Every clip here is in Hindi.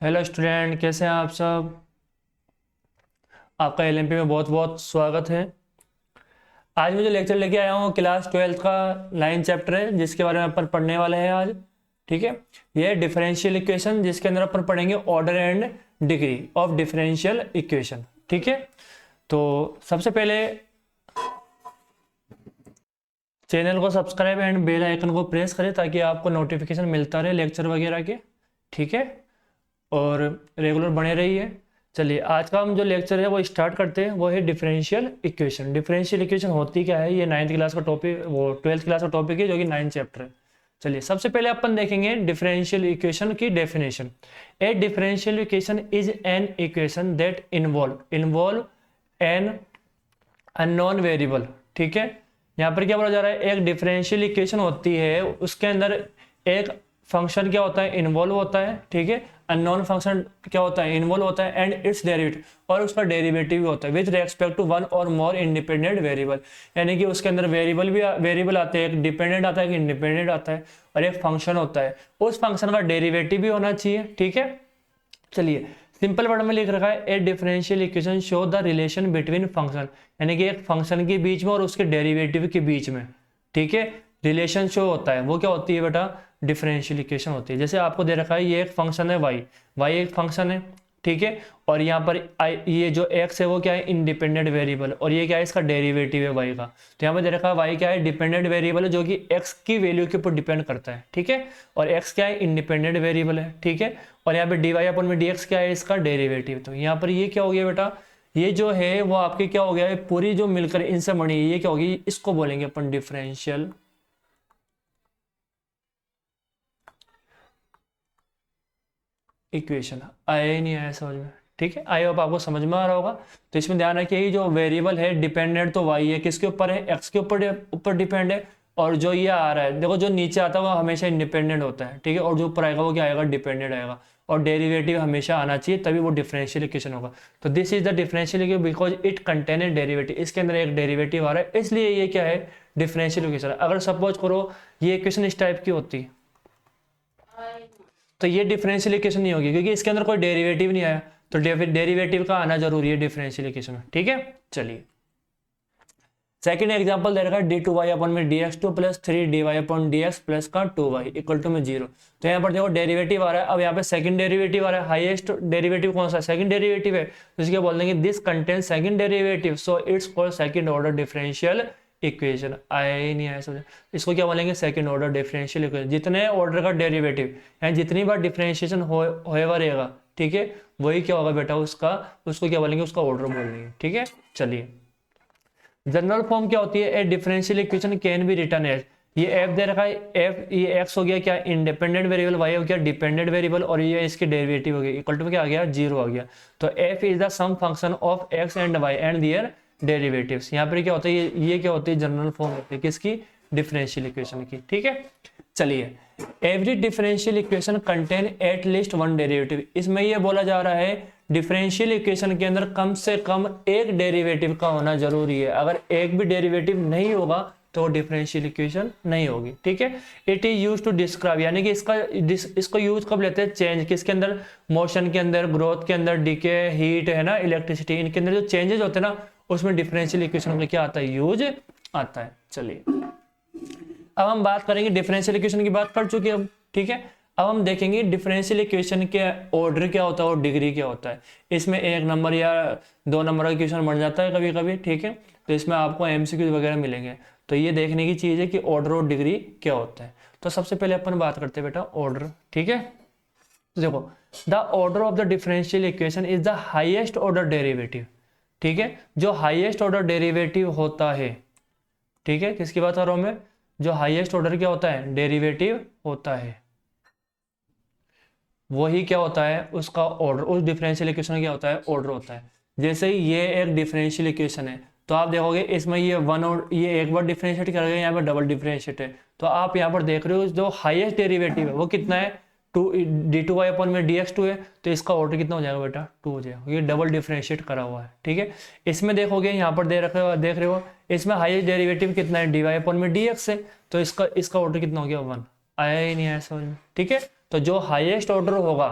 हेलो स्टूडेंट, कैसे हैं आप सब। आपका एलएमपी में बहुत बहुत स्वागत है। आज मैं जो लेक्चर लेके आया हूँ क्लास 12th का 9 चैप्टर है, जिसके बारे में अपन पढ़ने वाले हैं आज। ठीक है, ये डिफरेंशियल इक्वेशन, जिसके अंदर अपन पढ़ेंगे order and degree of differential equation. ठीक है, तो सबसे पहले चैनल को सब्सक्राइब एंड बेल आइकन को प्रेस करें ताकि आपको नोटिफिकेशन मिलता रहे लेक्चर वगैरह के। ठीक है, और रेगुलर बने रहिए। चलिए, आज का हम जो लेक्चर है वो स्टार्ट करते हैं। वो है डिफरेंशियल इक्वेशन। डिफरेंशियल इक्वेशन होती क्या है, ये 9th क्लास का टॉपिक, वो 12th क्लास का टॉपिक है, जो कि 9 चैप्टर है। चलिए, सबसे पहले अपन देखेंगे डिफरेंशियल इक्वेशन की definition. A differential equation is an equation that involve an unknown variable. ठीक है, यहाँ पर क्या बोला जा रहा है, एक डिफरेंशियल इक्वेशन होती है, उसके अंदर एक फंक्शन क्या होता है, इन्वॉल्व होता है। ठीक है, अननोन फंक्शन क्या होता है, इन्वॉल्व होता है, एंड इट्स डेरिवेटिव, और उसका डेरिवेटिव भी होता है विद रेस्पेक्ट टू वन और मोर इंडिपेंडेंट वेरिएबल। यानी कि उसके अंदर वेरिएबल आते हैं, एक डिपेंडेंट आता है, एक इंडिपेंडेंट आता है, और एक फंक्शन होता है। उस फंक्शन का डेरिवेटिव भी होना चाहिए। ठीक है, चलिए सिंपल वर्ड में लिख रखा है, a differential equation show the relation between function, यानी कि एक फंक्शन के बीच में और उसके डेरिवेटिव के बीच में। ठीक है, रिलेशन शो होता है, वो क्या होती है बेटा, डिफरेंशियल इक्वेशन होती है। जैसे आपको दे रखा है, ये एक फंक्शन है वाई एक फंक्शन है। ठीक है, और यहाँ पर ये जो एक्स है वो क्या है, इंडिपेंडेंट वेरिएबल, और ये क्या है, इसका डेरिवेटिव है वाई का। तो यहाँ पर दे रखा है वाई क्या है, डिपेंडेंट वेरिएबल है, जो कि एक्स की वैल्यू के ऊपर डिपेंड करता है। ठीक है, और एक्स क्या है, इंडिपेंडेंट वेरिएबल है। ठीक है, और यहाँ पे डी वाई अपन में डी एक्स क्या है, इसका डेरिवेटिव। तो यहाँ पर ये क्या हो गया बेटा, ये जो है वो आपके क्या हो गया है, पूरी जो मिलकर इनसे बनी है, ये क्या होगी, इसको बोलेंगे अपन डिफरेंशियल इक्वेशन। आया ही नहीं आया समझ में। ठीक है, आई होप आपको समझ में आ रहा होगा। तो इसमें ध्यान रखिए, जो वेरिएबल है डिपेंडेंट तो वाई है, किसके ऊपर है, एक्स के ऊपर डिपेंड है। और जो ये आ रहा है, देखो जो नीचे आता है वो हमेशा इंडिपेंडेंट होता है। ठीक है, और जो ऊपर आएगा वो क्या आएगा, डिपेंडेंट आएगा। और डेरिवेटिव हमेशा आना चाहिए, तभी वो डिफरेंशियल इक्वेशन होगा। तो this is the differential equation because it contain a derivative, इसके अंदर एक डेरिवेटिव आ रहा है, इसलिए ये क्या है, डिफरेंशियल इक्वेशन। अगर सपोज करो ये इक्वेशन इस टाइप की होती तो ये डिफरेंशियल इक्वेशन नहीं होगी, क्योंकि इसके अंदर कोई डेरिवेटिव नहीं आया। तो डेरिवेटिव का आना जरूरी है डिफरेंशियल इक्वेशन में। ठीक है, चलिए सेकंड एग्जांपल दे रखा है, डी टू वाई अपन में D x two plus 3 dy upon D x plus का 2y इक्वल टू में 0। तो यहाँ पर देखो डेरिवेटिव आ रहा है। अब यहाँ पे सेकंड डेरिवेटिव आ रहा है, हाईएस्ट डेरिवेटिव कौन सा, सेकंड डेरिवेटिव है, तो इसके बोल देंगे this contain second derivative, so it's called second order differential equation. आया ही नहीं आया समझ, इसको क्या बोलेंगे, सेकंड ऑर्डर डिफरेंशियल इक्वेशन। जितने ऑर्डर का डेरिवेटिव यानी जितनी बार डिफरेंशिएशन होएगा रहेगा, ठीक है, वही क्या होगा बेटा, उसको क्या बोलेंगे, उसका ऑर्डर बोल देंगे। ठीक है, चलिए जनरल फॉर्म क्या होती है, a differential equation can be written as, ये एफ दे रखा है, एफ ये एक्स हो गया क्या, इंडिपेंडेंट वेरिएबल, वाई हो गया डिपेंडेंट वेरिएबल, और ये इसके डेरिवेटिव हो गया, इक्वल टू क्या आ गया, 0 आ गया। तो F is the some function of X and Y and their derivatives. यहाँ पर क्या होता है, ये क्या होती है, जनरल फॉर्म होती है किसकी, डिफरेंशियल इक्वेशन की। ठीक है, चलिए every differential equation contain at least one derivative, इसमें ये बोला जा रहा है डिफरेंशियल इक्वेशन के अंदर कम से कम एक डेरिवेटिव का होना जरूरी है। अगर एक भी डेरिवेटिव नहीं होगा तो डिफरेंशियल इक्वेशन नहीं होगी। ठीक है, it is use to describe, यानी कि इसको यूज कब लेते हैं, चेंज किसके अंदर, मोशन के अंदर, ग्रोथ के अंदर, डीके, हीट है ना, इलेक्ट्रिसिटी, इनके अंदर जो चेंजेस होते हैं ना, उसमें डिफरेंशियल इक्वेशन में क्या आता है, यूज आता है। चलिए अब हम बात करेंगे, डिफरेंशियल इक्वेशन की बात कर चुके हैं अब। ठीक है, अब हम देखेंगे डिफरेंशियल इक्वेशन के ऑर्डर क्या होता है और डिग्री क्या होता है। इसमें 1 नंबर या 2 नंबर का क्वेश्चन बन जाता है कभी कभी। ठीक है, तो इसमें आपको एमसीक्यू वगैरह मिलेंगे, तो ये देखने की चीज है कि ऑर्डर और डिग्री क्या होता है। तो सबसे पहले अपन बात करते हैं बेटा ऑर्डर। ठीक है, तो देखो the order of the differential equation is the highest order derivative. ठीक है, जो हाइएस्ट ऑर्डर डेरिवेटिव होता है, ठीक है, किसकी बात कर रहा हूं मैं, जो हाईएस्ट ऑर्डर क्या होता है, डेरिवेटिव होता है, वही क्या होता है, उसका ऑर्डर, उस डिफरेंशियल इक्वेशन क्या होता है, ऑर्डर होता है। जैसे ये एक डिफरेंशियल इक्वेशन है, तो आप देखोगे इसमें ये वन और ये एक बार डिफरेंशिएट करेंगे, यहाँ पर डबल डिफरेंशिएट है। तो आप यहाँ पर देख रहे हो जो हाईएस्ट डेरिवेटिव है वो कितना है, डी टू वाई अपॉन में डी एक्स टू है, तो इसका ऑर्डर कितना हो जाएगा बेटा, 2 हो जाएगा, ये डबल डिफरेंशिएट करा हुआ है। ठीक है, इसमें देखोगे यहाँ पर देख रहे हो इसमें हाईएस्ट डेरिवेटिव कितना है, डी वाई अपॉन में डी एक्स है, तो इसका ऑर्डर कितना हो गया, 1। आया ही नहीं आया समझ में। ठीक है, तो जो हाईएस्ट ऑर्डर होगा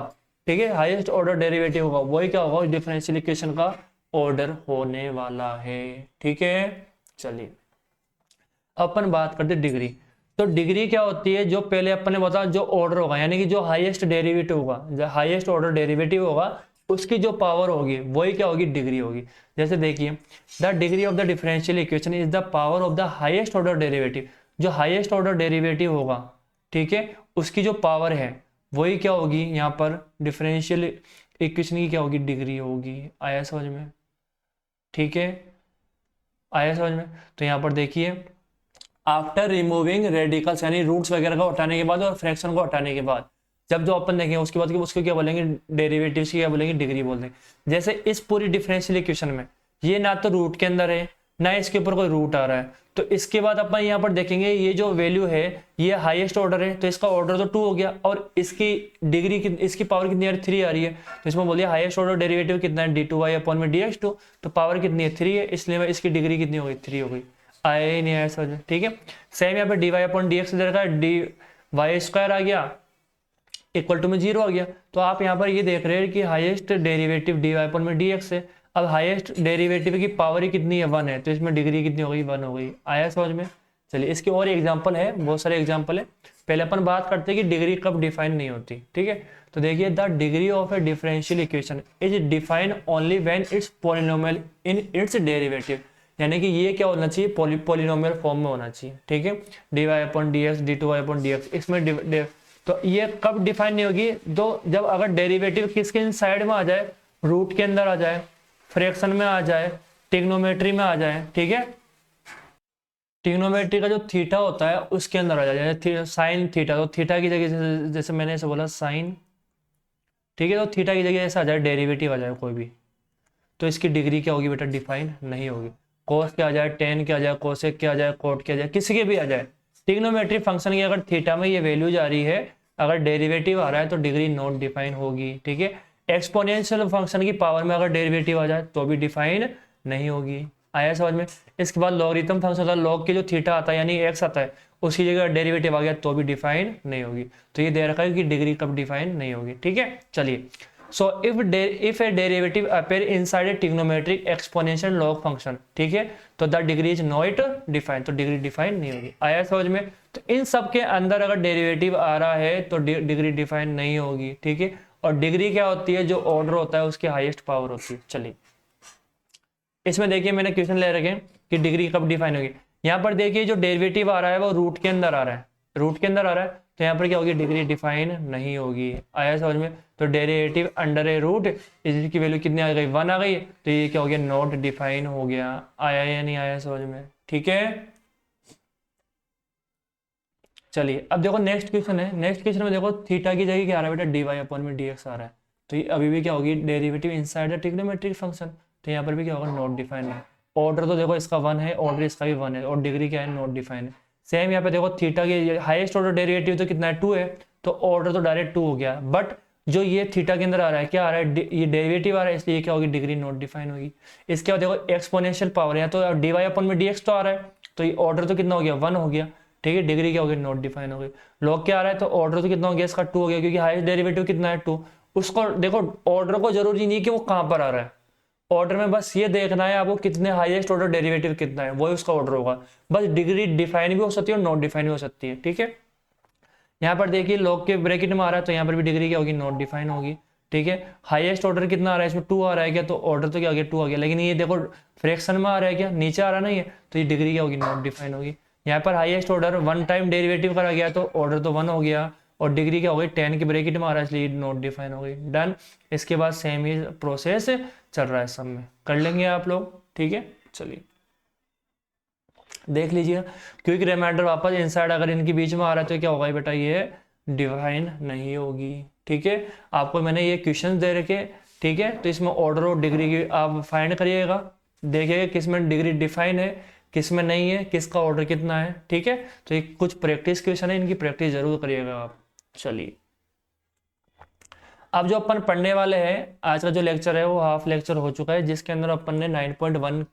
ठीक है, हाईएस्ट ऑर्डर डेरिवेटिव होगा वही क्या होगा, डिफरेंशियल इक्वेशन का ऑर्डर होने वाला है। ठीक है, चलिए अपन बात करते डिग्री। तो डिग्री क्या होती है, जो पहले अपन ने बताया जो ऑर्डर होगा, यानी कि जो हाईएस्ट डेरिवेटिव होगा, जो हाईएस्ट ऑर्डर डेरिवेटिव होगा उसकी जो पावर होगी वही क्या होगी, डिग्री होगी। जैसे देखिए, the degree of the differential equation is the power of the highest order derivative. जो हाईएस्ट ऑर्डर डेरिवेटिव होगा, ठीक है, उसकी जो पावर है वही क्या होगी, यहाँ पर डिफरेंशियल इक्वेशन की क्या होगी, डिग्री होगी। आया समझ में? ठीक है, आया समझ में? तो यहाँ पर देखिए, आफ्टर रिमूविंग रेडिकल्स यानी रूट्स वगैरह को हटाने के बाद और फ्रैक्शन को हटाने के बाद, जब जो अपन देखेंगे उसके बाद उसको क्या बोलेंगे, डेरिवेटिव्स की क्या बोलेंगे, डिग्री बोल देंगे। जैसे इस पूरी डिफरेंशियल इक्वेशन में ये ना तो रूट के अंदर है ना इसके ऊपर कोई रूट आ रहा है, तो इसके बाद अपन यहाँ पर देखेंगे ये जो वैल्यू है ये हाईएस्ट ऑर्डर है, तो इसका ऑर्डर तो 2 हो गया, और इसकी डिग्री इसकी पावर कितनी आ रही है, 3 आ रही है। तो इसमें बोलिए हाईएस्ट ऑर्डर डेरिवेटिव कितना है, d2y अपॉन में dx2, तो पावर कितनी है, 3 है, इसलिए इसकी डिग्री कितनी हो गई, 3 हो गई। आया ही नहीं आया समझ में? ठीक है, सेम यहाँ पे dy अपॉन dx दे रखा है, dy स्क्वायर आ गया इक्वल टू में 0 आ गया। तो आप यहाँ पर ये देख रहे हैं कि हाईएस्ट डेरिवेटिव dy अपॉन में dx है। अब हाईएस्ट डेरिवेटिव की पावर ही कितनी है, 1 है, तो इसमें डिग्री कितनी हो गई, 1 हो गई। आया समझ में? चलिए इसके और एग्जांपल है, बहुत सारे एग्जांपल है। पहले अपन बात करते हैं कि डिग्री कब डिफाइन नहीं होती। ठीक है, तो देखिए, the degree of a differential equation is define only when it's polynomial in its derivative. यानी कि ये क्या होना चाहिए, पॉलिनोमियल फॉर्म में होना चाहिए। ठीक है, dy upon dx, d2y upon dx, इसमें तो ये कब डिफाइन नहीं होगी, तो जब अगर डेरिवेटिव किसके साइड में आ जाए, रूट के अंदर आ जाए, फ्रैक्शन में आ जाए, ट्रिग्नोमेट्री में आ जाए। ठीक है, ट्रिग्नोमेट्री का जो थीटा होता है उसके अंदर आ जाए, साइन थीटा, तो थीटा की जगह जैसे मैंने ऐसे बोला साइन, ठीक है, तो थीटा की जगह ऐसा आ जाए, डेरिवेटिव आ जाए कोई भी, तो इसकी डिग्री क्या होगी बेटा, डिफाइन नहीं होगी। कोस के आ जाए, टेन के आ जाए, कोसेक के आ जाए, कोट के आ जाए, किसी के भी आ जाए, ट्रिग्नोमेट्री फंक्शन की अगर थीटा में ये वैल्यू जा रही है, अगर डेरिवेटिव आ रहा है तो डिग्री नॉट डिफाइन होगी। ठीक है, एक्सपोनेंशियल फंक्शन की पावर में अगर डेरिवेटिव आ जाए तो भी डिफाइन नहीं होगी। आया समझ में? इसके बाद लॉगरिथम फंक्शन होता है, लॉग के जो थीटा आता है यानी एक्स आता है, उसकी जगह डेरिवेटिव आ गया तो भी डिफाइन नहीं होगी। तो ये दे रखा है कि डिग्री कब डिफाइन नहीं होगी। ठीक है, चलिए, so if A derivative appear inside a trigonometric exponential log function, ठीक है, तो the degree is not define, तो डिग्री डिफाइन नहीं होगी। आया समझ में? तो इन सब के अंदर अगर डेरिवेटिव आ रहा है तो डिग्री डिफाइन नहीं होगी। ठीक है, और डिग्री क्या होती है, जो ऑर्डर होता है उसकी हाईएस्ट पावर होती है। चलिए इसमें देखिए, मैंने क्वेश्चन ले रखे कि डिग्री कब डिफाइन होगी। यहाँ पर देखिए, जो डेरिवेटिव आ रहा है वो रूट के अंदर आ रहा है, रूट के अंदर आ रहा है, तो यहाँ पर क्या होगी, डिग्री डिफाइन नहीं होगी। आया समझ में? तो डेरिवेटिव अंडर ए रूट इसकी वैल्यू कितनी आ गई, 1 आ गई, तो ये क्या हो गया, नॉट डिफाइन हो गया। आया या नहीं आया समझ में? ठीक है, चलिए अब देखो नेक्स्ट क्वेश्चन है। नेक्स्ट क्वेश्चन में देखो, थीटा की जगह क्या आ रहा है बेटा, dy अपॉन में dx आ रहा है, तो ये अभी भी क्या होगी, derivative inside the trigonometric function, तो यहाँ पर भी क्या होगा, नॉट डिफाइन है। ऑर्डर तो देखो इसका 1 है, ऑर्डर इसका भी 1 है, और डिग्री क्या है, नॉट डिफाइन है। सेम यहाँ पे देखो, थीटा की हाईएस्ट ऑर्डर डेरिवेटिव तो कितना है, 2 है, तो ऑर्डर तो डायरेक्ट 2 हो गया, बट जो ये थीटा के अंदर आ रहा है, क्या आ रहा है, ये डेरिवेटिव आ रहा है, इसलिए क्या होगी, डिग्री नॉट डिफाइन होगी। इसके बाद देखो एक्सपोनेंशियल पावर है, तो dy अपॉन में dx तो आ रहा है, तो ये ऑर्डर तो कितना हो गया, 1 हो गया। ठीक है, डिग्री क्या हो गई, नॉट डिफाइन हो गई। लॉग क्या आ रहा है, तो ऑर्डर तो कितना हो गया, इसका 2 हो गया, क्योंकि हाईएस्ट डेरिवेटिव कितना है, 2। उसको देखो, ऑर्डर को जरूरी नहीं कि वो कहां पर आ रहा है, ऑर्डर में बस ये देखना है आपको कितने हाईएस्ट ऑर्डर डेरिवेटिव कितना है, वही उसका ऑर्डर होगा। बस डिग्री डिफाइन भी हो सकती है और नॉट डिफाइन भी हो सकती है। ठीक है, यहाँ पर देखिए लॉग के ब्रैकेट में आ रहा है, तो यहाँ पर भी डिग्री क्या होगी, नॉट डिफाइन होगी। ठीक है, हाईएस्ट ऑर्डर कितना आ रहा है, इसमें 2 आ रहा है क्या, तो ऑर्डर तो क्या हो गया, 2 आ गया, लेकिन ये देखो फ्रैक्शन में आ रहा है क्या, नीचे आ रहा नहीं है, तो ये डिग्री क्या होगी, नॉट डिफाइन होगी। यहाँ पर हाईएस्ट ऑर्डर 1 टाइम डेरिवेटिव करा गया, तो ऑर्डर तो 1 हो गया, और डिग्री क्या हो गई, 10 के ब्रैकेट में आ रहा है, इसलिए नॉट डिफाइन हो गई। डन। इसके बाद सेम ही प्रोसेस चल रहा है, सब में कर लेंगे आप लोग। ठीक है, चलिए देख लीजिए, क्विक रिमाइंडर वापस इनसाइड अगर इनके बीच में आ रहा है तो क्या होगा बेटा, ये डिफाइन नहीं होगी। ठीक है, आपको मैंने ये क्वेश्चन दे रखे, ठीक है, तो इसमें ऑर्डर और डिग्री की आप फाइंड करिएगा, देखिएगा किस में डिग्री डिफाइन है, किस में नहीं है, किसका ऑर्डर कितना है। ठीक है, तो ये कुछ प्रैक्टिस क्वेश्चन है, इनकी प्रैक्टिस जरूर करिएगा आप। चलिए अब जो अपन पढ़ने वाले हैं, आज का जो लेक्चर है वो हाफ लेक्चर हो चुका है, जिसके अंदर अपन ने 9.1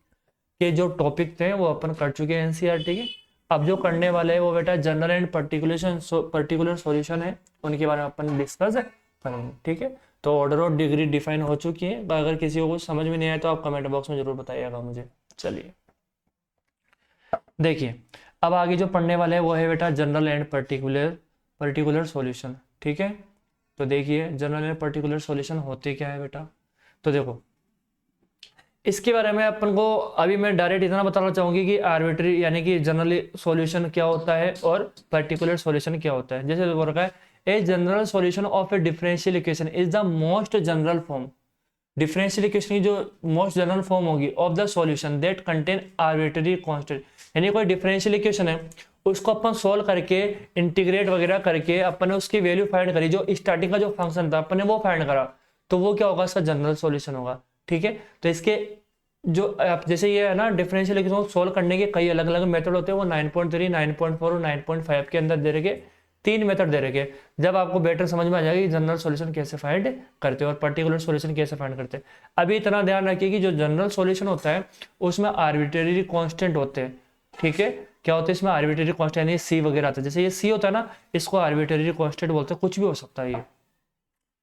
के जो टॉपिक थे वो अपन कर चुके हैं एनसीईआरटी के। अब जो करने वाले हैं वो बेटा जनरल एंड पर्टिकुलर सॉल्यूशन है, उनके बारे में अपन डिस्कस करेंगे। ठीक है, तो ऑर्डर ऑफ डिग्री डिफाइन हो चुकी है। अगर किसी को कुछ समझ में नहीं आया तो आप कमेंट बॉक्स में जरूर बताइएगा मुझे। चलिए देखिए, अब आगे जो पढ़ने वाला है वो है बेटा जनरल एंड पर्टिकुलर सॉल्यूशन। ठीक है, तो देखिए जनरल एंड पर्टिकुलर सॉल्यूशन होते क्या है बेटा। तो देखो इसके बारे में अपन को अभी मैं डायरेक्ट इतना बताना चाहूंगी कि आर्बिट्री यानी कि जनरल सॉल्यूशन क्या होता है और पर्टिकुलर सॉल्यूशन क्या होता है। जैसे बोल रखा है a general solution of a differential equation is the most general form. Differential equation की जो मोस्ट जनरल फॉर्म होगी of the solution that contain arbitrary constant. यानी कोई डिफरेंशियल इक्वेशन है उसको अपन सोल्व करके इंटीग्रेट वगैरह करके अपन ने उसकी वैल्यू फाइंड करी, जो स्टार्टिंग का जो फंक्शन था अपन ने वो फाइंड करा, तो वो क्या होगा, इसका जनरल सॉल्यूशन होगा। ठीक है, तो इसके जो आप जैसे ये है ना डिफरेंशियल इक्वेशन को सोल्व करने के कई अलग अलग मेथड होते हैं, वो 9.3, 9.4 और 9.5 के अंदर दे रखे 3 मेथड दे रखे। जब आपको बेटर समझ में आ जाएगा कि जनरल सॉल्यूशन कैसे फाइंड करते हैं और पर्टिकुलर सॉल्यूशन कैसे फाइंड करते हैं। अभी इतना ध्यान रखिए कि जो जनरल सॉल्यूशन होता है उसमें आर्बिट्रेरी कांस्टेंट होते हैं। ठीक है, क्या होता है इसमें आर्बिट्रेरी कांस्टेंट यानी सी वगैरह आता है। जैसे ये सी होता है ना, इसको आर्बिट्रेरी कांस्टेंट बोलते हैं, कुछ भी हो सकता है ये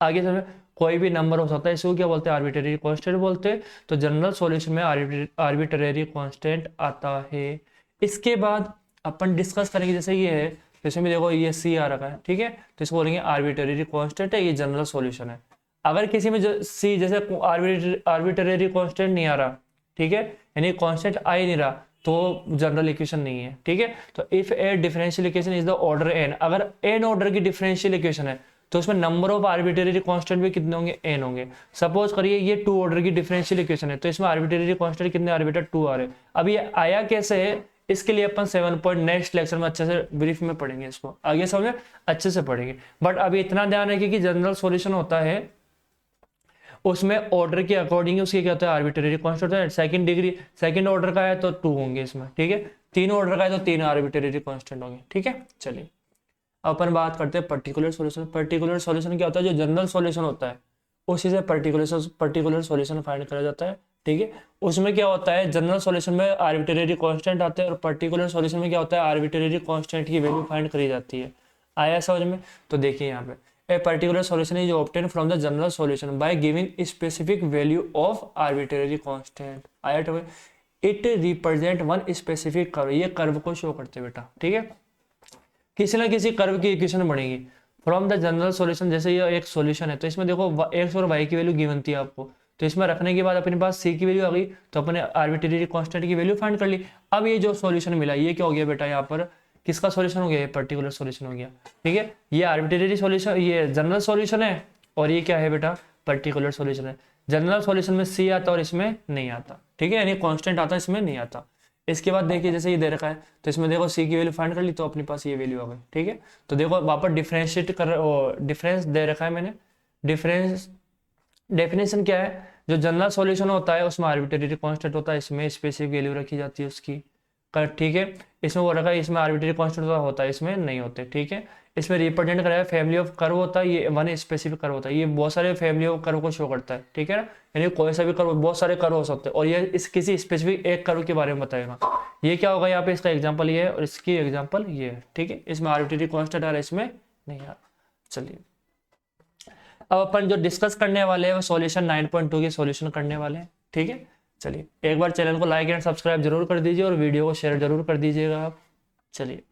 आगे समय कोई भी नंबर हो सकता है, इसको क्या बोलते हैं, आर्बिट्रेरी कांस्टेंट बोलते हैं। तो जनरल सॉल्यूशन में आर्बिट्रेरी कांस्टेंट आता है। इसके बाद अपन डिस्कस करेंगे, जैसे ये है, जैसे में देखो ये सी आ रखा है, ठीक है, तो इसको बोलेंगे आर्बिट्रेरी कांस्टेंट है, ये जनरल सॉल्यूशन है। अगर किसी में सी जैसे आर्बिट्रेरी कांस्टेंट नहीं आ रहा, ठीक है, यानी कांस्टेंट आ ही नहीं रहा, तो जनरल इक्वेशन नहीं है। ठीक है, तो if a differential equation is the order N, अगर एन ऑर्डर की डिफरेंशियल इक्वेशन है तो उसमें नंबर ऑफ आर्बिट्रेरी कांस्टेंट भी कितने होंगे, एन होंगे। सपोज करिए ये 2 ऑर्डर की डिफरेंशियल इक्वेशन है, तो इसमें आर्बिट्रेरी कांस्टेंट कितने आर्बिटर 2 आ रहे हैं। अब ये आया कैसे है, इसके लिए अपन 7 पॉइंट नेक्स्ट लेक्चर में अच्छे से ब्रीफ में पढ़ेंगे, इसको आगे समझे अच्छे से पढ़ेंगे। बट अभी इतना ध्यान रखिए कि जनरल सॉल्यूशन होता है उसमें ऑर्डर के अकॉर्डिंग उसके क्या होता है, आर्बिट्रेरी कांस्टेंट होता है। सेकंड ऑर्डर का है तो 2 होंगे इसमें। ठीक है, 3 ऑर्डर का है तो 3 आर्बिट्रेरी कांस्टेंट होंगे। ठीक है, चलिए अपन बात करते हैं पर्टिकुलर सॉल्यूशन। पर्टिकुलर सॉल्यूशन क्या होता है, जो जनरल सॉल्यूशन होता है उसी से पर्टिकुलर सॉल्यूशन फाइंड करा जाता है। ठीक है, उसमें क्या होता है, जनरल सॉल्यूशन में आर्बिट्रेरी कांस्टेंट आते हैं और पर्टिकुलर सॉल्यूशन में क्या होता है, आर्बिट्रेरी कांस्टेंट की वैल्यू फाइंड करी जाती है। आया समझ में। तो देखिए यहाँ पे a particular solution is obtain from the general solution by giving specific value of arbitrary constant. आया तो it represent one specific curve, ये कर्व को शो करते बेटा। ठीक है, किसी ना किसी कर्व की इक्वेशन बनेगी फ्रॉम द जनरल सॉल्यूशन। जैसे ये एक सॉल्यूशन है तो इसमें देखो एक्स और वाई की वैल्यू गिवन थी आपको, तो इसमें रखने के बाद अपने पास सी की वैल्यू आ गई, तो अपने आर्बिट्रेरी कांस्टेंट की वैल्यू फाइंड कर ली। अब ये जो सॉल्यूशन मिला ये क्या हो गया बेटा, यहाँ पर किसका सॉल्यूशन हो गया, ये पर्टिकुलर सॉल्यूशन हो गया। ठीक है, ये आर्बिट्रेरी सॉल्यूशन, ये जनरल सॉल्यूशन है और ये क्या है बेटा, पर्टिकुलर सॉल्यूशन है। जनरल सॉल्यूशन में सी आता और इसमें नहीं आता। ठीक है, यानी कांस्टेंट आता इसमें नहीं आता। इसके बाद देखिए जैसे ये दे रखा है तो इसमें देखो सी की वैल्यू फाइंड कर ली तो अपने पास ये वैल्यू आ गई। ठीक है, तो देखो वहां पर डिफरेंशिएट कर डिफरेंस दे रखा है मैंने। डिफरेंस डेफिनेशन क्या है, जो जनरल सॉल्यूशन होता है उसमें आर्बिट्रेरी कांस्टेंट होता है, इसमें स्पेसिफिक वैल्यू रखी जाती है उसकी। ठीक है, इसमें वो रखा है इसमें आर्बिट्रेरी कांस्टेंट होता है, इसमें नहीं होते। ठीक है, इसमें रिप्रेजेंट कराया फैमिली ऑफ कर्व होता है, ये वन स्पेसिफिक कर्व होता है, ये बहुत सारे फैमिली ऑफ कर्व को शो करता है। ठीक है ना, यानी कोई सा भी कर्व, बहुत सारे कर्व हो सकते हैं और ये इस किसी स्पेसिफिक एक कर्व के बारे में बताएगा। ये क्या होगा यहाँ पे, इसका एग्जांपल ये है और इसकी एग्जांपल ये है। ठीक है, इसमें आर्बिट्रेरी कांस्टेंट आ रहा है, इसमें नहीं आ रहा। चलिए अब अपन जो डिस्कस करने वाले हैं वो सॉल्यूशन 9.2 के सॉल्यूशन करने वाले हैं। ठीक है, चलिए एक बार चैनल को लाइक एंड सब्सक्राइब जरूर कर दीजिए और वीडियो को शेयर जरूर कर दीजिएगा आप। चलिए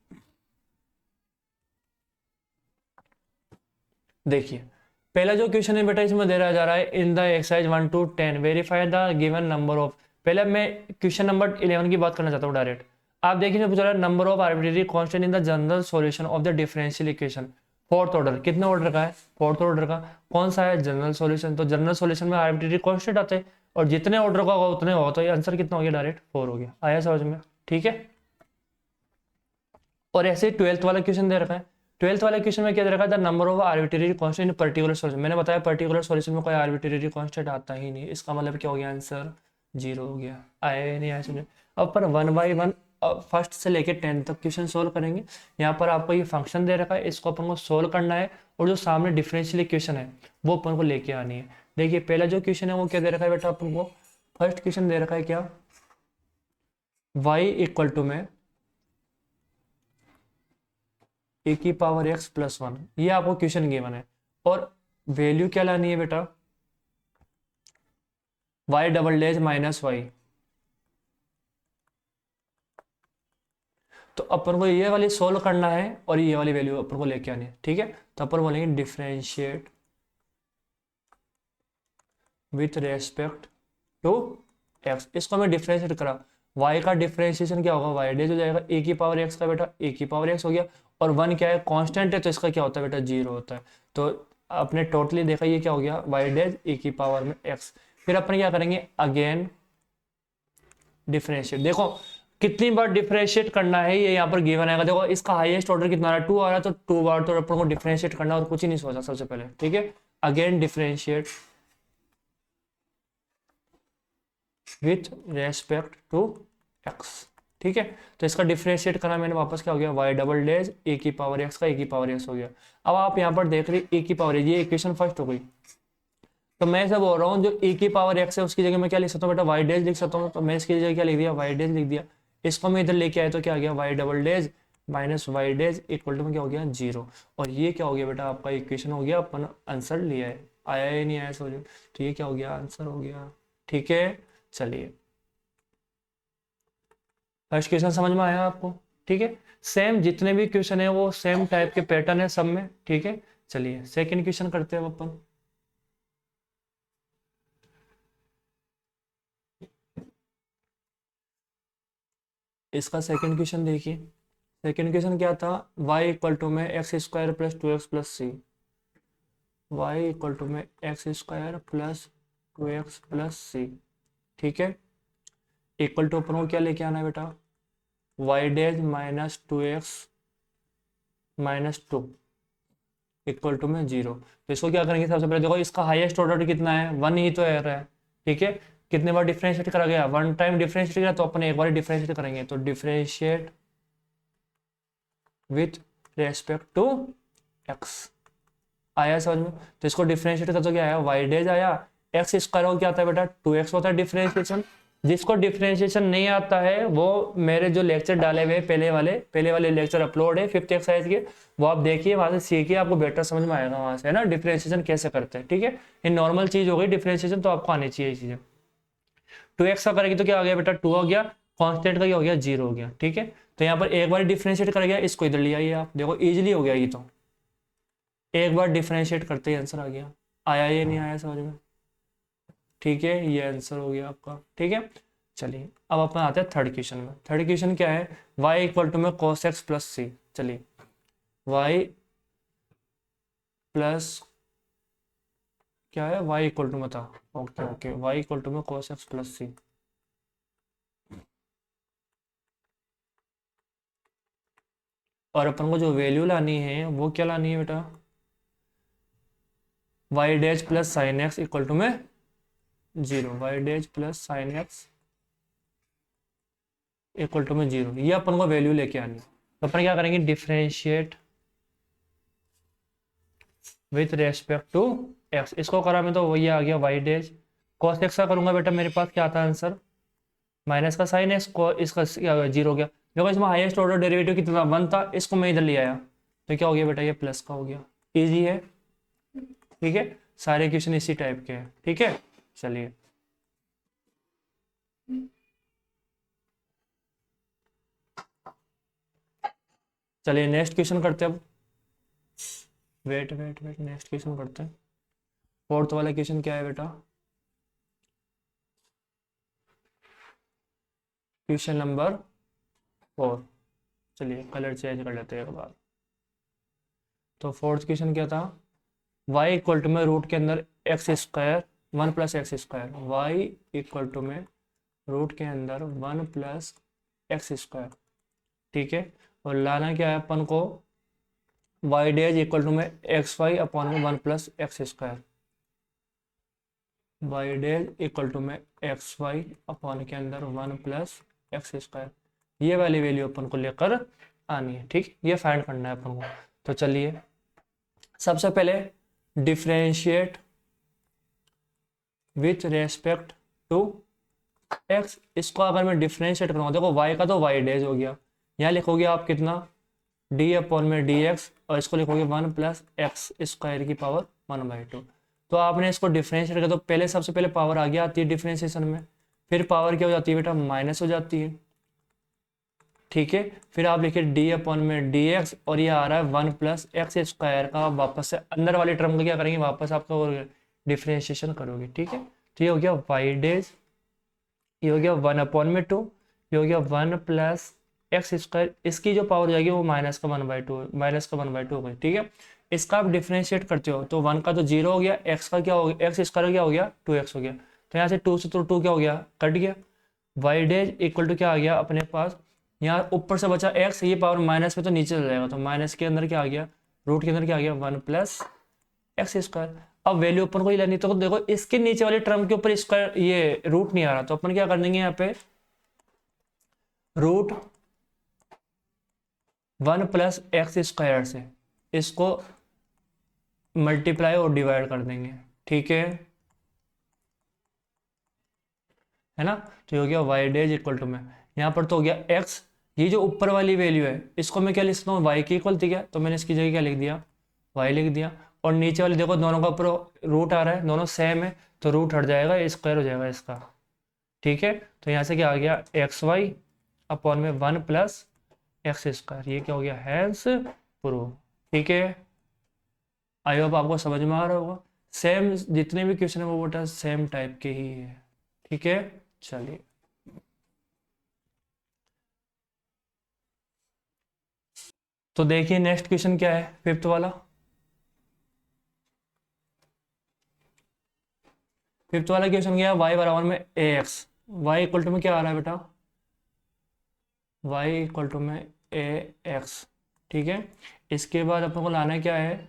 देखिए पहला जो क्वेश्चन है बेटा इसमें दे जा रहा है in the exercise 1 to 10 verify the given number of. पहले मैं क्वेश्चन नंबर 11 की बात करना चाहता हूँ डायरेक्ट। आप देखिए पूछ रहा है number of arbitrary constant in the general solution of the differential equation. Fourth order, कितने ऑर्डर का है, फोर्थ ऑर्डर का। कौन सा है, जनरल सॉल्यूशन। तो जनरल सॉल्यूशन में आर्बिट्रेरी कांस्टेंट आते हैं और जितने ऑर्डर का होगा उतने होगा, तो ये आंसर कितना हो गया, डायरेक्ट 4 हो गया। आया समझ में। ठीक है, और ऐसे 12th वाला क्वेश्चन दे रखा है। 12th वाले क्वेश्चन में क्या दे रखा है, the number of arbitrary constant in particular solution. मैंने बताया पर्टिकुलर सॉल्यूशन में कोई आर्बिट्रेरी कांस्टेंट आता ही नहीं, इसका मतलब क्या हो गया, आंसर 0 हो गया। आया नहीं आया समझे। अब पर 1 by 1 फर्स्ट से लेके 10 तक क्वेश्चन सोल्व करेंगे। यहाँ पर आपको ये फंक्शन दे रखा है, इसको अपन को सोल्व करना है और जो सामने डिफरेंशियल इक्वेशन है वो अपन को लेके आनी है। देखिए पहला जो क्वेश्चन है वो क्या दे रखा है बेटा अपन को, फर्स्ट क्वेश्चन दे रखा है क्या, y इक्वल टू में a की पावर x प्लस 1, ये आपको क्वेश्चन गिवन है। और वैल्यू क्या लानी है बेटा, Y double dash minus Y. तो अपन को ये वाली सोल्व करना है और ये वाली वैल्यू अपन को लेके आनी है, ठीक है। तो अपन बोलेंगे differentiate with respect to X. इसको हमें डिफरेंशिएट करा, y का डिफरेंशिएशन क्या होगा, वाई डेज हो जाएगा ए की पावर एक्स का बेटा, ए की पावर एक्स हो गया। और वन क्या है, कांस्टेंट है, तो इसका क्या होता है बेटा, जीरो होता है। तो आपने टोटली देखा ये क्या हो गया, वाई डेज ए की पावर में एक्स। फिर अपन क्या करेंगे, अगेन डिफरेंशिएट। देखो कितनी बार डिफरेंशिएट करना है ये यहाँ पर गिवन आएगा। देखो इसका हाईएस्ट ऑर्डर कितना है, 2 आ रहा है, तो 2 बार तो अपन को डिफरेंशिएट करना और कुछ ही नहीं सोचा सबसे पहले, ठीक है। Again differentiate with respect to X, ठीक है। तो इसका डिफरेंशिएट करना मैंने वापस क्या हो गया, वाई डबल डेज ए की पावर एक्स का ए की पावर एक्स हो गया। अब आप यहाँ पर देख रहे ए की पावर, ये इक्वेशन फर्स्ट हो गई। तो मैं ऐसा बोल रहा हूँ जो ए की पावर एक्स है उसकी जगह मैं क्या लिख सकता हूँ बेटा, वाई डेज लिख सकता हूँ। तो मैं इसकी जगह क्या लिख दिया, वाई डेज लिख दिया। इसको मैं इधर लेके आया तो क्या आ गया, Y double dash minus Y dash equal to में क्या हो गया, जीरो। और ये क्या हो गया बेटा, आपका इक्वेशन हो गया, अपन आंसर लिया है, आया या नहीं आया सोचो। तो ये क्या हो गया, आंसर हो गया, ठीक है। चलिए फर्स्ट क्वेश्चन समझ में आया आपको, ठीक है। सेम जितने भी क्वेश्चन है वो सेम टाइप के पैटर्न है सब में, ठीक है। चलिए सेकंड क्वेश्चन करते हैं अपन। इसका सेकंड क्वेश्चन देखिए। सेकंड क्वेश्चन क्या था, y इक्वल टू में x square plus 2x plus C. Y equal to में x square plus 2x plus C, ठीक है। इक्वल टू अपन को क्या लेके आना है बेटा, Y dash minus 2x minus 2 equal to में जीरो। तो इसको क्या करेंगे, सबसे पहले देखो इसका हाईएस्ट ऑर्डर कितना है, 1 ही तो है रहा है, ठीक है। कितने बार डिफरेंशिएट करा गया, 1 टाइम डिफरेंशिएट किया, तो अपन एक बार डिफरेंशिएट करेंगे। तो differentiate with respect to X आया समझ में। तो इसको डिफरेंशिएट कर तो क्या आया, वाई डेज आया, एक्स स्क्वायर हो क्या आता है बेटा, 2x होता है डिफरेंशिएशन। जिसको डिफरेंशिएशन नहीं आता है वो मेरे जो लेक्चर डाले हुए पहले वाले लेक्चर अपलोड है 5th एक्सरसाइज के, वो आप देखिए, वहां से सीखिए, आपको बेटर समझ में आएगा वहां से, है ना, डिफरेंशिएशन कैसे करते हैं, ठीक है। ये नॉर्मल चीज हो गई डिफरेंशिएशन, तो आपको आनी चाहिए ये चीजें। 2x का करेंगे तो क्या हो गया बेटा, 2 हो गया, कांस्टेंट का क्या हो गया, 0 हो गया, ठीक है। तो यहाँ पर एक बार डिफरेंशिएट कर गया, इसको इधर ले आइए आप, देखो इजिली हो गया ये तो, एक बार डिफरेंशिएट करते ही आंसर आ गया। आया ये नहीं आया समझ में, ठीक है, ये आंसर हो गया आपका, ठीक है। चलिए अब अपन आते हैं थर्ड क्वेश्चन में। थर्ड क्वेश्चन क्या है, y इक्वल टू में cos x प्लस सी। चलिए y प्लस क्या है, y इक्वल टू में था, okay okay, y equal to में cos x प्लस सी। और अपन को जो वैल्यू लानी है वो क्या लानी है बेटा, y dash plus sine x equal to में zero, y dash plus sine x equal to में जीरो, ये अपन को वैल्यू लेके आनी है। तो अपन क्या करेंगे, differentiate with respect to X. इसको करा मैं तो वही आ गया, y डैश cos x का करूंगा बेटा, मेरे पास क्या आता है आंसर, माइनस का साइन एक्स को, इसका जीरो हो गया। देखो इसमें हाईएस्ट ऑर्डर डेरिवेटिव कितना, 1 था, इसको मैं इधर ले आया, तो क्या हो गया बेटा, ये प्लस का हो गया। इजी है, ठीक है, सारे क्वेश्चन इसी टाइप के हैं, ठीक है। चलिए चलिए नेक्स्ट क्वेश्चन करते हैं अब। Wait wait wait, next question करते हैं। फोर्थ वाला क्वेश्चन क्या है बेटा, क्वेश्चन नंबर 4। चलिए कलर चेंज कर लेते हैं एक बार। तो फोर्थ क्वेश्चन क्या था, y इक्वल टू में रूट के अंदर X square 1 plus X square, Y equal to में रूट के अंदर 1 प्लस एक्स स्क्वायर, ठीक है। और लाना क्या है अपन को, वाई डेज इक्वल टू में एक्स वाई अपॉन में 1 plus X square, Y dash equal to में एक्स वाई अपॉन के अंदर 1 प्लस एक्स स्क्वायर, ये वाली वैल्यू अपन को लेकर आनी है, ठीक, ये फाइंड करना है अपन को। तो चलिए सबसे पहले differentiate with respect to X. इसको अगर मैं डिफरेंशिएट करूँगा, देखो y का तो वाई डेज हो गया, यहाँ लिखोगे आप कितना, डी अपॉन में डी एक्स और इसको लिखोगे 1 प्लस एक्स स्क्वायर की पावर 1/2। तो आपने इसको डिफ्रेंशिएट किया तो पहले सबसे पहले पावर आगे आती है डिफ्रेंशिएशन में, फिर पावर क्या हो जाती है बेटा, माइनस हो जाती है। ठीक है, फिर आप लिखिए डी अपॉन में डी एक्स, और ये आ रहा है 1 प्लस एक्स स्क्वायर का, वापस से अंदर वाले टर्म को क्या करेंगे, वापस आपका डिफ्रेंशिएशन करोगे। ठीक है, तो ये हो गया वाई डेज, ये हो गया 1/2, ये हो गया 1 प्लस एक्स स्क्वायर, इसकी जो पावर जाएगी वो माइनस का 1/2, माइनस का 1/2 हो गई। ठीक है, इसका आप डिफ्रेंशिएट करते हो तो 1 का तो 0 हो गया, एक्स का क्या हो गया, एक्स स्क्वायर क्या हो गया 2x हो गया, तो यहाँ से 2 से तो 2 क्या हो गया, कट गया। वाई डेज इक्वल टू क्या आ गया अपने पास, यहाँ ऊपर से बचा x, ये पावर माइनस में तो नीचे चल जाएगा, तो माइनस के अंदर क्या आ गया, रूट के अंदर क्या आ गया 1 प्लस एक्स स्क्वायर। अब वैल्यू अपन को ही लेनी, तो देखो इसके नीचे वाले टर्म के ऊपर स्क्वायर ये रूट नहीं आ रहा, तो अपन क्या कर देंगे यहाँ पे रूट 1 प्लस एक्स स्क्वायर से इसको मल्टीप्लाई और डिवाइड कर देंगे। ठीक है ना, तो ये हो गया वाई डेज इक्वल टू में, यहाँ पर तो हो गया x, ये जो ऊपर वाली वैल्यू है इसको मैं क्या लिख सकता हूँ, y की इक्वल थी क्या, तो मैंने इसकी जगह क्या लिख दिया, y लिख दिया। और नीचे वाले देखो दोनों का ऊपर रूट आ रहा है, दोनों सेम है, तो रूट हट जाएगा, स्क्वायर हो जाएगा इसका। ठीक है, तो यहाँ से क्या आ गया xy अपॉन में 1 प्लस एक्स स्क्वायर, ये क्या हो गया हैंस प्रूव। ठीक है, आई होप आपको समझ में आ रहा होगा। सेम जितने भी क्वेश्चन है वो बेटा सेम टाइप के ही है। ठीक है, चलिए तो देखिए नेक्स्ट क्वेश्चन क्या है, फिफ्थ वाला। फिफ्थ वाला क्वेश्चन क्या है, y बराबर में ax, y इक्वल टू में क्या आ रहा है बेटा, y इक्वल टू में ax। ठीक है, इसके बाद अपन को लाना है क्या है,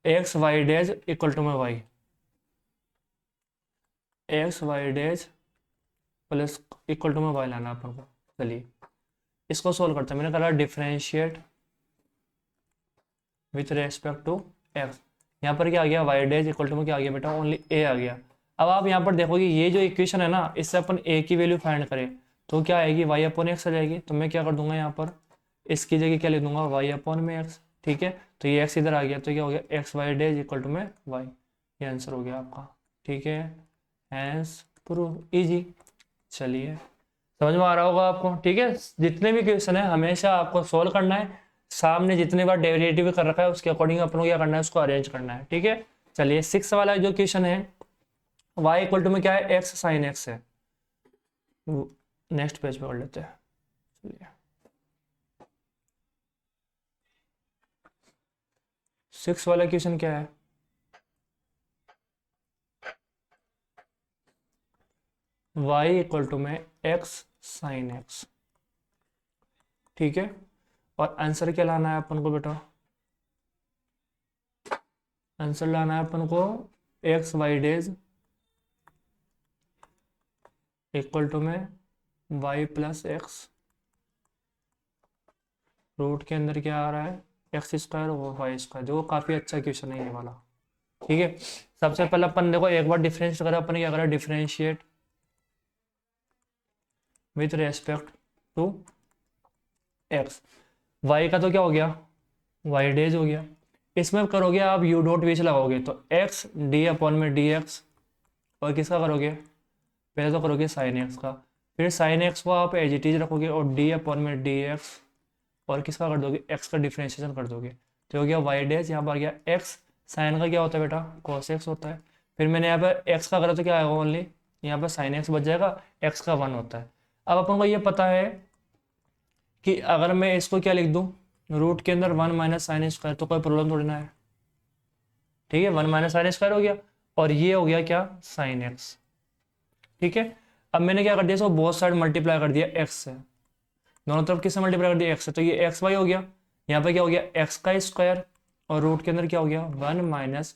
X Y dash equal to में y, X Y dash plus equal to में y लाना अपन को। चलिए इसको सोल्व करते हैं, मैंने कहा differentiate with respect to X, यहाँ पर क्या आ गया वाई डेज इक्वल टू में क्या आ गया बेटा, ओनली a आ गया। अब आप यहाँ पर देखोगे ये जो इक्वेशन है ना, इससे अपन a की वैल्यू फाइंड करें तो क्या आएगी, y अपॉन एक्स आ जाएगी, तो मैं क्या कर दूंगा यहाँ पर इसकी जगह क्या लिख दूंगा, y अपॉन में x। ठीक है, तो ये x इधर आ गया, तो क्या हो गया X Y dash equal to में y, ये आंसर हो गया आपका। ठीक है, हैंस प्रूव, इजी। चलिए समझ में आ रहा होगा आपको। ठीक है, जितने भी क्वेश्चन है हमेशा आपको सोल्व करना है, सामने जितने बार डेरिवेटिव कर रखा है उसके अकॉर्डिंग अपन को क्या करना है, उसको अरेंज करना है। ठीक है, चलिए सिक्स वाला जो क्वेश्चन है, y इक्वल टू में क्या है, x साइन x है। नेक्स्ट पेज पे कर लेते हैं। चलिए सिक्स वाला क्वेश्चन क्या है, y इक्वल टू में x साइन x। ठीक है, और आंसर क्या लाना है अपन को बेटा, आंसर लाना है अपन को X Y dash equal to में y प्लस एक्स, रूट के अंदर क्या आ रहा है एक्स स्क्वायर और वाई स्क्वायर। देखो काफ़ी अच्छा क्वेश्चन है ये वाला। ठीक है, सबसे पहले अपन देखो एक बार डिफरेंस करा, अपन क्या करा, differentiate with respect to X, Y का तो क्या हो गया वाई डेज हो गया, इसमें करोगे आप यू डॉट बीच लगाओगे तो एक्स डी अपॉन में डी एक्स, और किसका करोगे, पहले तो करोगे साइन एक्स का, फिर साइन एक्स को आप एज इट इज रखोगे और डी अपॉन में डी एक्स, और किसका कर दोगे एक्स का डिफ्रेंशिएशन कर दोगे, तो हो गया वाई डेज, यहाँ पर आ गया एक्स, साइन का क्या होता है बेटा कॉस एक्स होता है, फिर मैंने यहाँ पर एक्स का करा तो क्या आएगा ओनली, यहाँ पर साइन एक्स बच जाएगा, एक्स का 1 होता है। अब अपन को ये पता है कि अगर मैं इसको क्या लिख दूँ, रूट के अंदर 1 माइनस साइन स्क्वायर, तो कोई प्रॉब्लम थोड़ी ना है। ठीक है, 1 माइनस साइन स्क्वायर हो गया, और ये हो गया क्या साइन एक्स। ठीक है, अब मैंने क्या कर दिया, इसको बोथ साइड मल्टीप्लाई कर दिया एक्स से, दोनों तरफ किससे मल्टीप्लाई कर दिया एक्स से, तो ये एक्स वाई हो गया, यहाँ पे क्या हो गया एक्स का स्क्वायर, और रूट के अंदर क्या हो गया 1 माइनस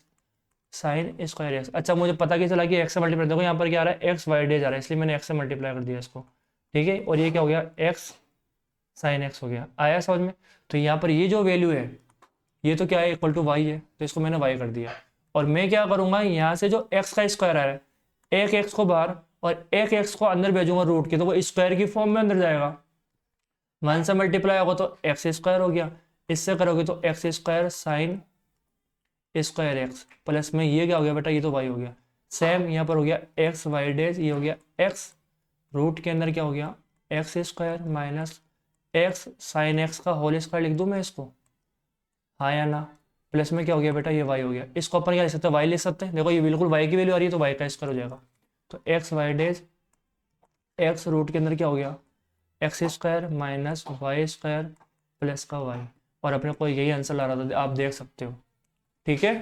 साइन स्क्वायर एक्स। अच्छा मुझे पता क्या चला कि एक्स से मल्टीप्लाई, देखो यहाँ पर क्या आ रहा है एक्स वाई डेज आ रहा है, इसलिए मैंने एक्स से मल्टीप्लाई कर दिया इसको। ठीक है, और ये क्या हो गया एक्स साइन एक्स हो गया, आया समझ में। तो यहाँ पर ये जो वैल्यू है ये तो क्या है इक्वल टू वाई है, तो इसको मैंने वाई कर दिया, और मैं क्या करूँगा यहाँ से जो एक्स का स्क्वायर आ रहा है, एक एक्स को बाहर और एक एक्स को अंदर भेजूंगा रूट के, तो वो स्क्वायर की फॉर्म में अंदर जाएगा, 1 से मल्टीप्लाई होगा तो एक्स स्क्वायर हो गया, इससे करोगे तो x square sine square x plus में ये क्या हो गया बेटा, ये तो वाई हो गया। सेम यहाँ पर हो गया एक्स वाई डेज, ये हो गया एक्स रूट के अंदर क्या हो गया X square minus x sine x का होल स्क्वायर लिख दूँ मैं इसको, हाँ या ना। प्लस में क्या हो गया बेटा, ये वाई हो गया। इसको अपन क्या लिख सकते हैं, वाई लिख सकते हैं। देखो ये बिल्कुल वाई की वैल्यू आ रही है तो वाई का स्क्वायर हो जाएगा। तो X Y dash X root के अंदर क्या हो गया X square minus Y square plus का वाई, और अपने को यही आंसर ला रहा था, आप देख सकते हो। ठीक है,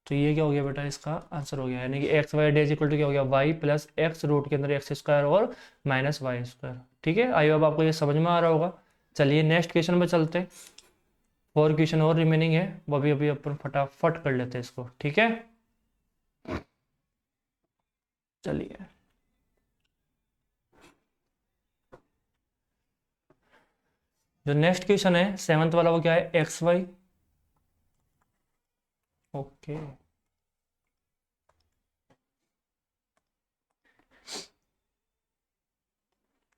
तो ये क्या हो गया बेटा, इसका आंसर हो गया, यानी कि X Y dash equal to क्या हो गया वाई प्लस एक्स रूट के अंदर एक्स स्क्वायर और माइनस वाई स्क्वायर। ठीक है, आई होप आपको ये समझ में आ रहा होगा। चलिए नेक्स्ट क्वेश्चन में चलते हैं। 4 क्वेश्चन और रिमेनिंग है, वो भी अभी अपन फटाफट कर लेते हैं इसको। ठीक है, चलिए जो नेक्स्ट क्वेश्चन है 7th वाला, वो क्या है X Y. Okay,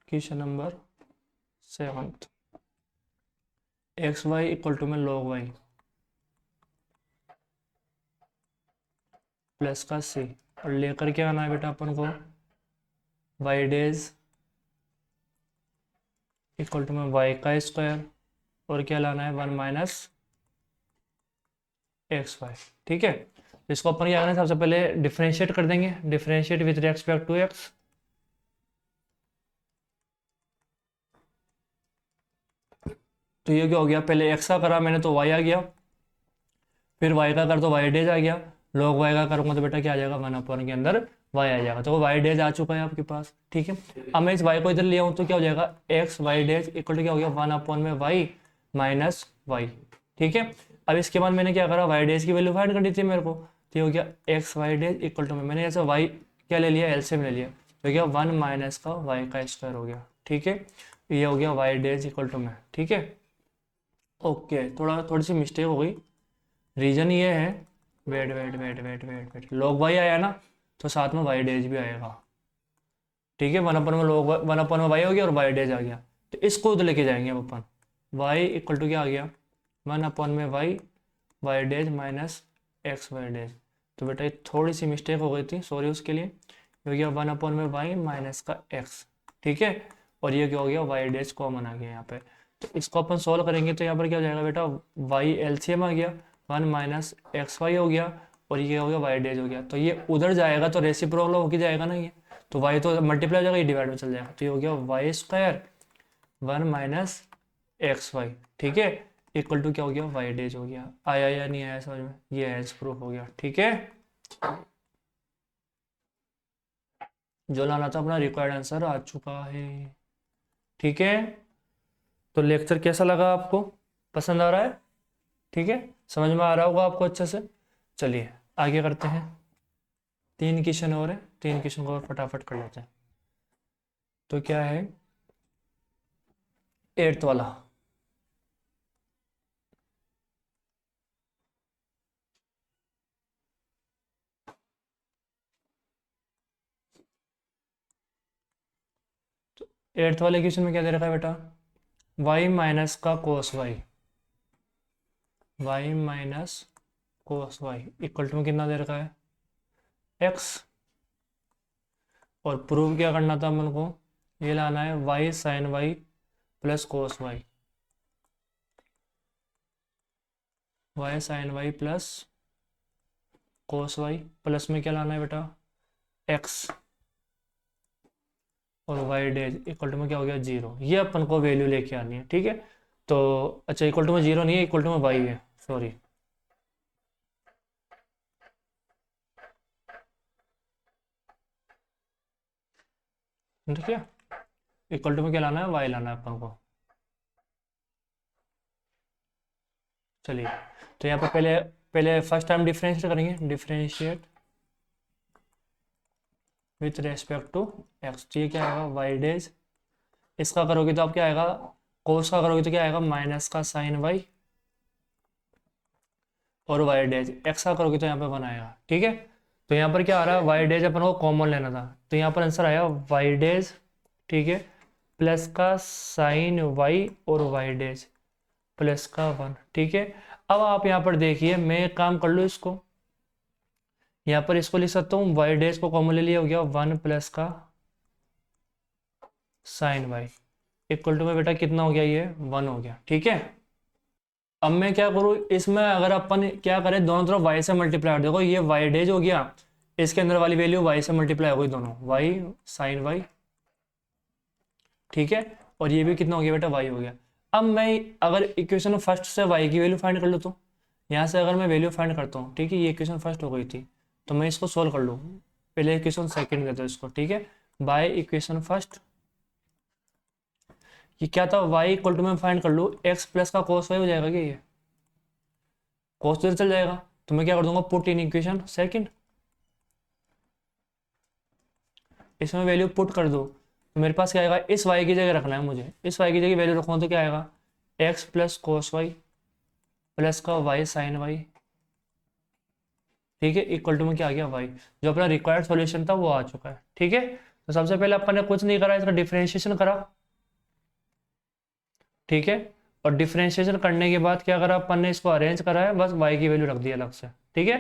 question number 7, X Y equal to में लॉग वाई प्लस का सी, और लेकर क्या आना है बेटा अपन को वाई डेज इक्वल टू में वाई का स्क्वायर, और क्या लाना है 1 माइनस एक्स वाई। ठीक है, इसको अपन क्या करना है, सबसे पहले डिफरेंशिएट कर देंगे, differentiate with respect to X. तो ये क्या हो गया, पहले एक्स का करा मैंने तो वाई आ गया, फिर वाई का कर तो वाई डेज आ गया, लॉग वाई का करूँगा तो बेटा क्या आ जाएगा 1 के अंदर वाई आ जाएगा। तो वाई डेज आ चुका है आपके पास। ठीक है, अब मैं इस वाई को इधर ले आऊँ तो क्या हो जाएगा X Y dash equal to क्या हो गया 1 में वाई माइनस वाई। ठीक है, अब इसके बाद मैंने क्या करा, वाई डेज की वैल्यू फाइंड करनी थी मेरे को, तो ये हो गया X Y dash equal to में मैंने ऐसा वाई क्या ले लिया एलसीएम ले लिया, तो गया 1 माइनस का वाई का स्क्वायर हो गया। ठीक है, ये हो गया वाई डेज इक्वल टू में। ठीक है, ओके, थोड़ी सी मिस्टेक हो गई, रीजन ये है, wait wait wait wait wait wait, log Y आया ना तो साथ में वाई डेज भी आएगा। ठीक है, 1 में लॉग 1 में वाई हो गया और वाई डेज आ गया, तो इसको उधर लेके जाएंगे अब अपन। वाई इक्वल टू क्या आ गया 1 में Y Y dash minus X Y dash. तो बेटा ये थोड़ी सी मिस्टेक हो गई थी, सॉरी उसके लिए। ये हो गया 1 में वाई माइनस का एक्स। ठीक है, और ये क्या हो गया वाई डेज कॉमन आ गया यहाँ पे, तो इसको अपन सोल्व करेंगे तो यहाँ पर क्या हो जाएगा बेटा, वाई एलसीएम आ गया 1 माइनस एक्स वाई हो गया, और ये हो गया वाई डेज हो गया, तो ये उधर जाएगा तो रेसिप्रोकल होके जाएगा ना, ये तो वाई तो मल्टीप्लाई हो जाएगा, ये डिवाइड में चल जाएगा, तो ये हो गया Y square 1 minus X Y. ठीक है, इक्वल टू क्या हो गया वाई डेज हो गया। आया या नहीं आया समझ में, ये एज प्रूफ हो गया। ठीक है, जो लाना था अपना रिक्वायर्ड आंसर आ चुका है। ठीक है, तो लेक्चर कैसा लगा आपको, पसंद आ रहा है? ठीक है, समझ में आ रहा होगा आपको अच्छे से। चलिए आगे करते हैं, 3 क्वेश्चन और है, 3 क्वेश्चन को और फटाफट कर लेते हैं। तो क्या है 8th वाला, तो 8th वाले क्वेश्चन में क्या दे रखा है बेटा, y माइनस का cos Y, y minus cos y equal to में कितना दे रखा है x, और प्रूव क्या करना था अपन को, ये लाना है y sine Y plus cos Y, y sine Y plus cos Y, plus में क्या लाना है बेटा x, और वाई डेज इक्वल टू में क्या हो गया 0, ये अपन को वैल्यू लेके आनी है। ठीक है, तो अच्छा इक्वल टू में 0 नहीं है, इक्वल टू में वाई है, सॉरी। ठीक है, इक्वल टू में क्या लाना है वाई लाना है अपन को। चलिए, तो यहाँ पर पहले पहले फर्स्ट टाइम डिफरेंशिएट करेंगे, differentiate with respect to X, तो ये क्या आएगा वाई डेज, इसका करोगे तो आप क्या आएगा, कोस का करोगे तो क्या आएगा माइनस का साइन वाई, और वाई डेज एक्स का करोगे तो यहाँ पे 1 आएगा। ठीक है, तो यहाँ पर क्या आ रहा है वाई डेज अपन को कॉमन लेना था, तो यहाँ पर आंसर आया वाई डेज। ठीक है, प्लस का साइन वाई और वाई डैश प्लस का 1, ठीक है। अब आप यहाँ पर देखिए, मैं एक काम कर लूँ, इसको यहाँ पर इसको लिख सकता हूँ, वाई डैश को कॉमन ले लिया, हो गया 1 प्लस का साइन वाई इक्वल टू में बेटा कितना हो गया, ये 1 हो गया, ठीक है। अब मैं क्या करूँ इसमें, अगर अपन क्या करें, दोनों तरफ y से मल्टीप्लाई, देखो ये वाई डेज हो गया, इसके अंदर वाली वैल्यू y से मल्टीप्लाई हो गई, दोनों y साइन वाई, ठीक है। और ये भी कितना हो गया बेटा, y हो गया। अब मैं अगर इक्वेशन फर्स्ट से y की वैल्यू फाइंड कर लूँ, तो यहाँ से अगर मैं वैल्यू फाइंड करता हूँ, ठीक है, ये इक्वेशन फर्स्ट हो गई थी, तो मैं इसको सोल्व कर लूँ, पहले इक्वेशन सेकेंड देता हूँ इसको, ठीक है। बाय इक्वेशन फर्स्ट, ये क्या था, y इक्वल टू में फाइंड कर लूँ, x प्लस का cos y हो जाएगा क्या, ये cos तो चल जाएगा, तो मैं क्या कर दूंगा, पुट इन इक्वेशन सेकंड, इसमें वैल्यू पुट कर दो, तो मेरे पास क्या आएगा, इस y की जगह रखना है मुझे, इस y की जगह वैल्यू रखूँ तो क्या आएगा, x plus cos Y plus का y साइन वाई, ठीक है, इक्वल टू में क्या आ गया, y, जो अपना रिक्वायर्ड सॉल्यूशन था वो आ चुका है, ठीक है। तो सबसे पहले अपन ने कुछ नहीं करा, इसका डिफरेंशिएशन करा, ठीक है। और डिफरेंशिएशन करने के बाद क्या करा अपन ने, इसको अरेंज करा है, बस y की वैल्यू रख दी अलग से, ठीक है।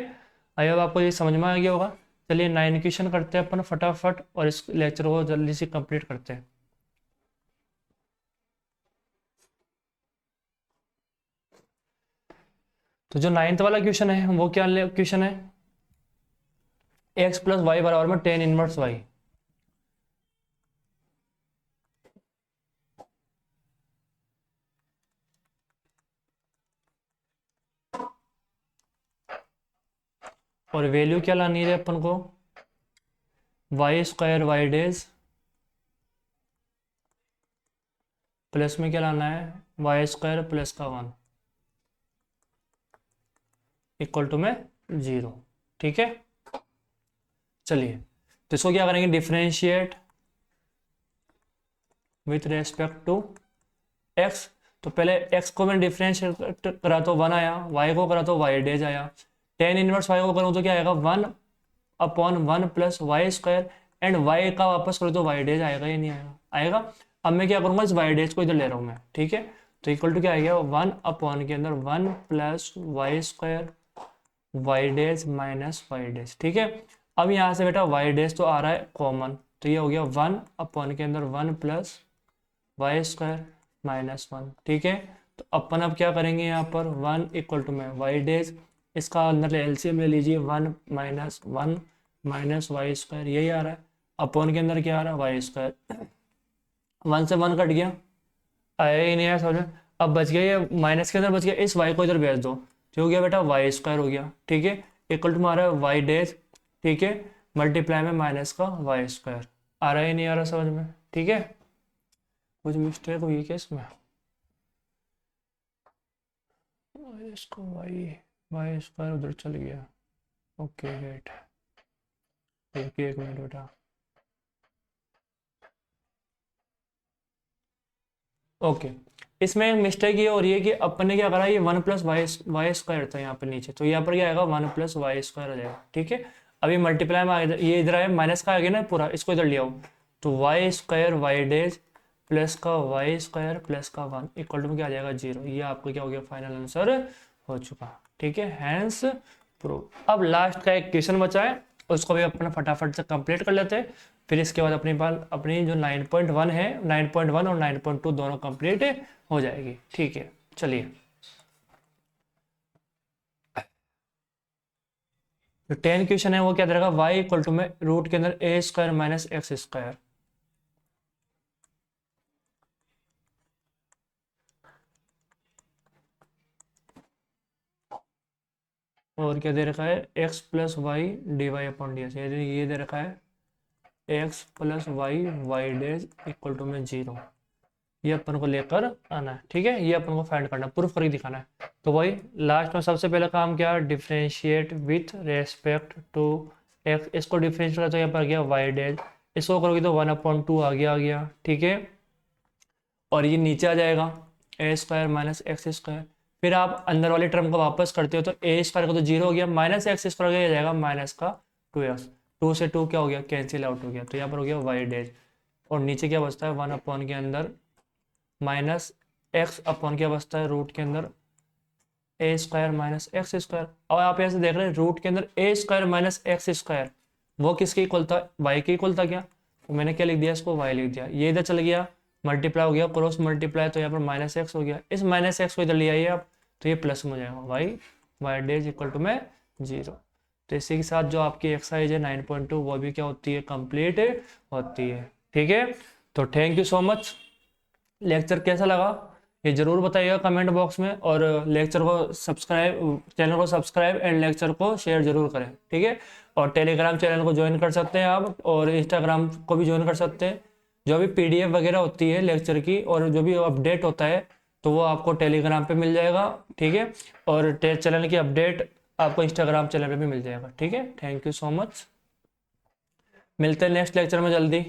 आई होप आपको ये समझ में आ गया होगा। चलिए 9 क्वेश्चन करते हैं अपन फटाफट, और इस लेक्चर को जल्दी से कंप्लीट करते हैं। तो जो 9th वाला क्वेश्चन है वो क्या क्वेश्चन है, एक्स प्लस वाई बराबर में टेन इनवर्स वाई, और वैल्यू क्या लानी है अपन को, Y square Y dash plus में क्या लाना है, वाई स्क्वायर प्लस का 1 इक्वल टू में 0, ठीक है। चलिए तो इसको क्या करेंगे, differentiate with respect to X. तो पहले x को मैंने डिफरेंशिएट करा तो 1 आया, y को करा तो y डेज आया, टेन इनवर्स y को करूँ तो क्या आएगा, 1/1 plus Y square, and y का वापस करो तो y डेज आएगा, या नहीं आएगा, आएगा। अब मैं क्या करूँगा, इस y डेज को इधर ले रहा हूँ मैं, ठीक है। तो इक्वल टू क्या आ गया, 1/1 के अंदर 1 plus Y square Y dash minus Y dash, ठीक है। अब यहाँ से बेटा वाई डेज तो आ रहा है कॉमन, तो ये हो गया 1/1 के अंदर 1 प्लस वाई स्क्वायर माइनस 1, ठीक है। तो अपन अब क्या करेंगे, यहाँ पर 1 इक्वल टू में वाई डेज, इसका अंदर एलसीएम ले लीजिए, 1 माइनस 1 माइनस वाई स्क्वायर, यही आ रहा है, अपॉन के अंदर क्या आ रहा है, वाई स्क्वायर, 1 से 1 कट गया, आया ही नहीं आया समझ में। अब बच गया, ये माइनस के अंदर बच गया, इस वाई को इधर भेज दो, तो हो गया बेटा वाई स्क्वायर हो गया, ठीक है, इक्वल टू में आ रहा है वाई डेज, ठीक है, मल्टीप्लाई में माइनस का वाई स्क्वायर, आ रहा ही नहीं आ रहा समझ में, ठीक है। कुछ मिस्टेक हुई क्या इसमें, इसको वाई वाई स्क्वायर उधर चल गया, ओके वेट, एक मिनट बेटा, ओके। इसमें मिस्टेक ये हो रही है कि अपन ने क्या करा, ये 1 प्लस वाई स्क्वायर था यहाँ पे नीचे, तो यहाँ पर क्या आएगा, 1 प्लस वाई स्क्वायर आ जाएगा, ठीक है। अभी मल्टीप्लाई में ये इधर आया, माइनस का आ गया ना पूरा, इसको इधर लिया हो, तो Y square Y dash plus का वाई स्क्वायर प्लस का 1 इक्वल टू में क्या आ जाएगा, 0। ये आपको क्या हो गया, फाइनल आंसर हो चुका, ठीक है, हैंस प्रूव। अब लास्ट का एक क्वेश्चन बचा है, उसको भी अपना फटाफट से कंप्लीट कर लेते हैं, फिर इसके बाद अपनी जो 9.1 है, 9.1 और 9.2 दोनों कंप्लीट हो जाएगी, ठीक है। चलिए जो 10 क्वेश्चन है वो क्या रहेगा, y इक्वल टू में रूट के अंदर A square minus X square, और क्या दे रखा है, x plus Y D Y upon D S, ये दे रखा है x plus Y Y dash equal to में 0, ये अपन को लेकर आना है, ठीक है, ये अपन को फाइंड करना है, प्रूफ करके दिखाना है। तो वही लास्ट में सबसे पहला काम क्या, differentiate with respect to X, इसको डिफरेंशिएट करा तो यहाँ पर गया वाई डेज, इसको करोगे तो 1/2 आ गया, ठीक है। और ये नीचे आ जाएगा ए स्क्वायर माइनस एक्स स्क्वायर, फिर आप अंदर वाले टर्म को वापस करते हो तो ए स्क्वायर का तो 0 हो गया, माइनस एक्स स्क्वायर हो जाएगा माइनस का 2x, 2 से 2 क्या हो गया, कैंसिल आउट हो गया, तो यहाँ पर हो गया वाई डेज, और नीचे क्या बचता है 1 अपॉन के अंदर माइनस एक्स अपॉन क्या बचता है रूट के अंदर A square minus X square. और आप ऐसे देख रहे हैं रूट के अंदर A square minus X square वो किसके इक्वल था, वाई के इक्वल था क्या, तो मैंने क्या लिख दिया इसको वाई लिख दिया। ये इधर चल गया मल्टीप्लाई हो गया क्रॉस मल्टीप्लाई, तो यहाँ पर माइनस एक्स हो गया, इस माइनस एक्स को इधर ले आइए आप तो ये प्लस में हो जाएगा वाई डेज इक्वल टू में 0। तो इसी के साथ जो आपकी एक्सरसाइज है 9.2 वो भी क्या होती है कंप्लीट होती है। ठीक है, तो thank you so much. Lecture कैसा लगा ये जरूर बताइएगा कमेंट बॉक्स में, और लेक्चर को सब्सक्राइब, चैनल को सब्सक्राइब एंड लेक्चर को शेयर जरूर करें। ठीक है, और टेलीग्राम चैनल को ज्वाइन कर सकते हैं आप, और इंस्टाग्राम को भी ज्वाइन कर सकते हैं। जो भी PDF वगैरह होती है लेक्चर की और जो भी अपडेट होता है तो वो आपको टेलीग्राम पे मिल जाएगा। ठीक है, और चैनल की अपडेट आपको इंस्टाग्राम चैनल पे भी मिल जाएगा। ठीक है, थैंक यू सो मच, मिलते हैं नेक्स्ट लेक्चर में जल्दी।